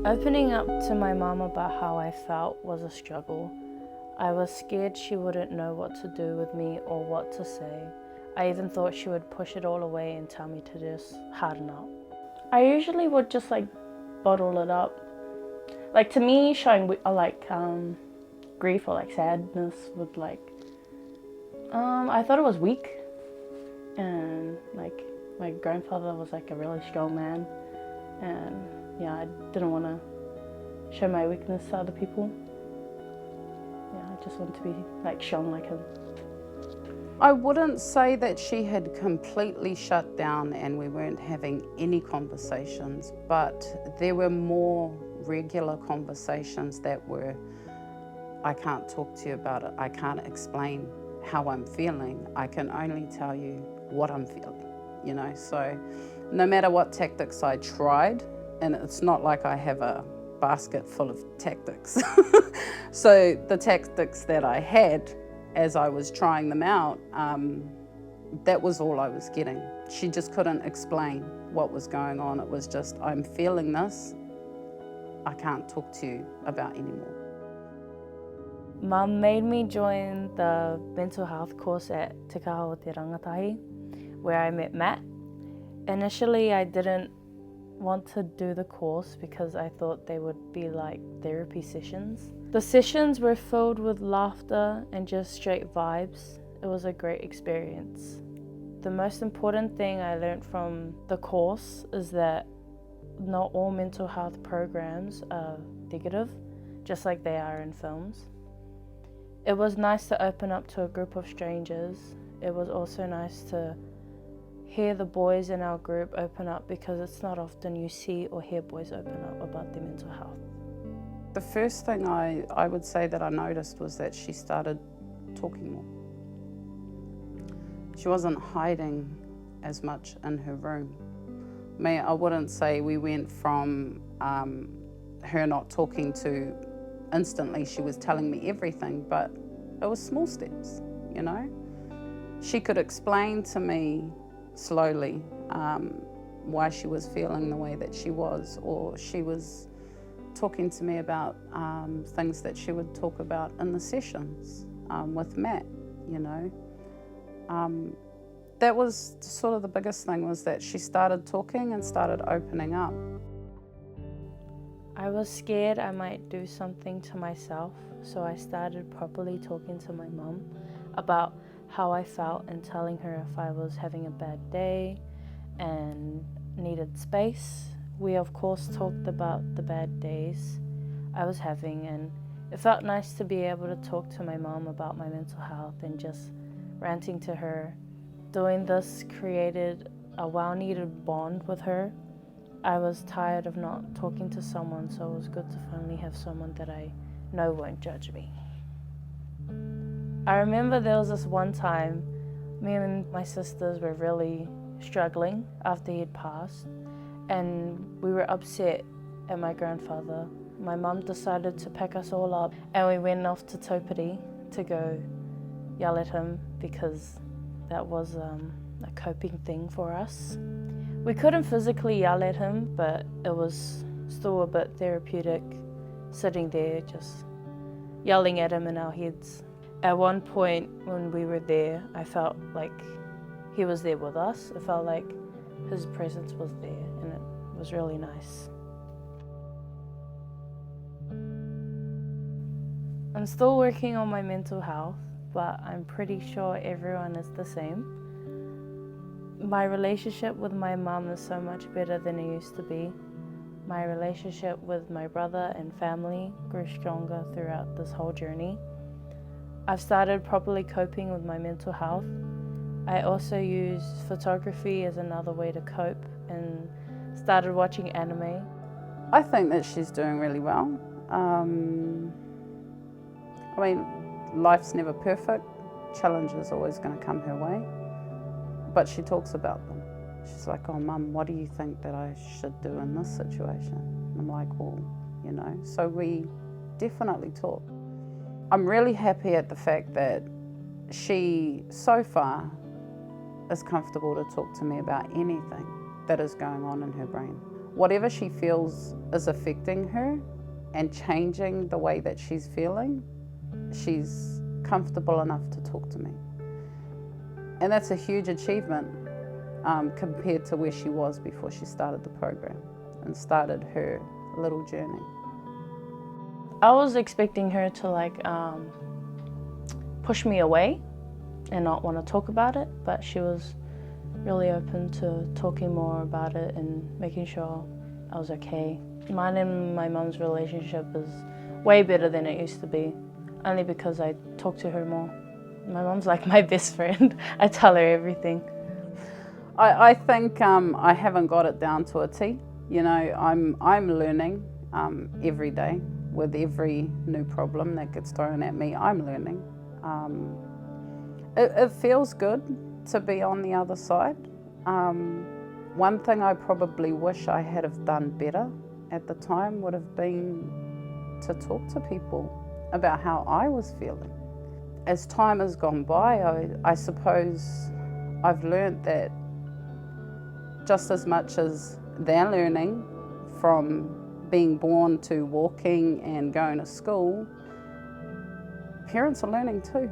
Opening up to my mum about how I felt was a struggle. I was scared she wouldn't know what to do with me or what to say. I even thought she would push it all away and tell me to just harden up. I usually would just bottle it up. To me, showing grief or sadness would I thought it was weak, and my grandfather was a really strong man, and yeah, I didn't want to show my weakness to other people. Yeah, I just wanted to be strong like him. I wouldn't say that she had completely shut down and we weren't having any conversations, but there were more regular conversations that were, I can't talk to you about it, I can't explain how I'm feeling, I can only tell you what I'm feeling, so no matter what tactics I tried, and it's not like I have a basket full of tactics, so the tactics that I had as I was trying them out, that was all I was getting. She just couldn't explain what was going on. It was just, I'm feeling this, I can't talk to you about anymore. Mum made me join the mental health course at Te Kaha o Te Rangatahi, where I met Matt. Initially, I didn't want to do the course because I thought they would be like therapy sessions. The sessions were filled with laughter and just straight vibes. It was a great experience. The most important thing I learned from the course is that not all mental health programs are negative, just like they are in films. It was nice to open up to a group of strangers. It was also nice to hear the boys in our group open up, because it's not often you see or hear boys open up about their mental health. The first thing I would say that I noticed was that she started talking more. She wasn't hiding as much in her room. I wouldn't say we went from her not talking to instantly she was telling me everything, but it was small steps, She could explain to me slowly why she was feeling the way that she was, or she was talking to me about things that she would talk about in the sessions with Matt, That was sort of the biggest thing, was that she started talking and started opening up. I was scared I might do something to myself, so I started properly talking to my mum about how I felt and telling her if I was having a bad day and needed space. We of course talked about the bad days I was having, and it felt nice to be able to talk to my mum about my mental health and just ranting to her. Doing this created a well-needed bond with her. I was tired of not talking to someone, so it was good to finally have someone that I know won't judge me. I remember there was this one time, me and my sisters were really struggling after he'd passed, and we were upset at my grandfather. My mum decided to pack us all up, and we went off to Taupiri to go yell at him, because that was a coping thing for us. We couldn't physically yell at him, but it was still a bit therapeutic sitting there just yelling at him in our heads. At one point when we were there, I felt like he was there with us. It felt like his presence was there, and it was really nice. I'm still working on my mental health, but I'm pretty sure everyone is the same. My relationship with my mum is so much better than it used to be. My relationship with my brother and family grew stronger throughout this whole journey. I've started properly coping with my mental health. I also use photography as another way to cope and started watching anime. I think that she's doing really well. Life's never perfect. Challenge is always going to come her way. But she talks about them. She's like, oh, Mum, what do you think that I should do in this situation? And I'm like, well, so we definitely talk. I'm really happy at the fact that she, so far, is comfortable to talk to me about anything that is going on in her brain. whatever she feels is affecting her and changing the way that she's feeling, she's comfortable enough to talk to me. And that's a huge achievement compared to where she was before she started the program and started her little journey. I was expecting her to like push me away and not want to talk about it, but she was really open to talking more about it and making sure I was okay. Mine and my mum's relationship is way better than it used to be, only because I talk to her more. My mum's like my best friend. I tell her everything. I think I haven't got it down to a T. You know, I'm learning every day. With every new problem that gets thrown at me, I'm learning. It feels good to be on the other side. One thing I probably wish I had have done better at the time would have been to talk to people about how I was feeling. As time has gone by, I suppose I've learned that just as much as they're learning from being born to walking and going to school, parents are learning too.